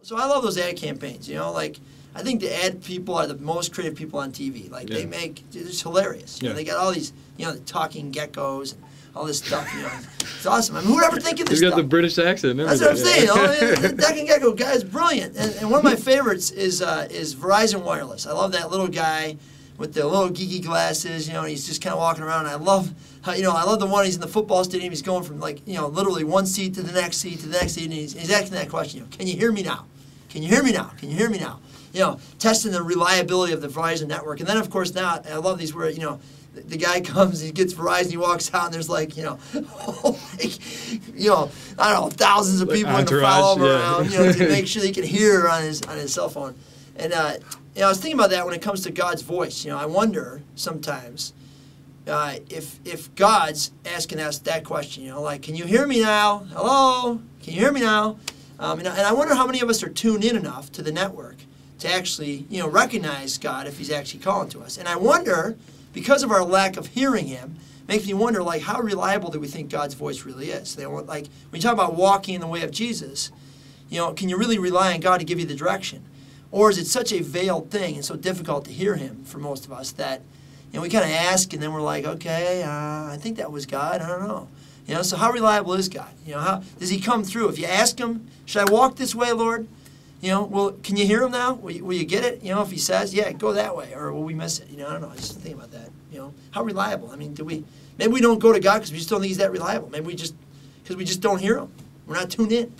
So I love those ad campaigns, you know, like I think the ad people are the most creative people on TV. Like they make, it's hilarious. You know, they got all these, you know, the talking geckos and all this stuff, you know. It's awesome. I mean, who would ever think of this He's stuff? got the British accent. That's what I'm saying. The Duck and Gecko guy is brilliant. And one of my favorites is Verizon Wireless. I love that little guy with the little geeky glasses, you know, and he's just kind of walking around. And I love how, you know, I love the one he's in the football stadium. He's going from, like, you know, literally one seat to the next seat to the next seat, and he's asking that question, you know, can you hear me now? Can you hear me now? Can you hear me now? You know, testing the reliability of the Verizon network. And then, of course, now I love these where, you know, the guy comes, he gets Verizon, he walks out, and there's like, you know, you know, I don't know, thousands of people in the follow him around, you know, to make sure they can hear on his cell phone. And you know, I was thinking about that when it comes to God's voice. You know, I wonder sometimes if God's asking us that question. You know, like, can you hear me now? Hello, can you hear me now? And I wonder how many of us are tuned in enough to the network to actually, you know, recognize God if He's actually calling to us. And I wonder, because of our lack of hearing Him, makes me wonder, like, how reliable do we think God's voice really is? They want, like, when you talk about walking in the way of Jesus, you know, can you really rely on God to give you the direction? Or is it such a veiled thing and so difficult to hear Him for most of us that, you know, we kind of ask and then we're like, okay, I think that was God. I don't know. You know, so how reliable is God? You know, how does He come through? If you ask Him, should I walk this way, Lord? You know, well, can you hear Him now? Will you get it? You know, if He says, yeah, go that way, or will we miss it? You know, I don't know. I just think about that. You know, how reliable? I mean, maybe we don't go to God because we just don't think He's that reliable. Maybe because we just don't hear Him. We're not tuned in.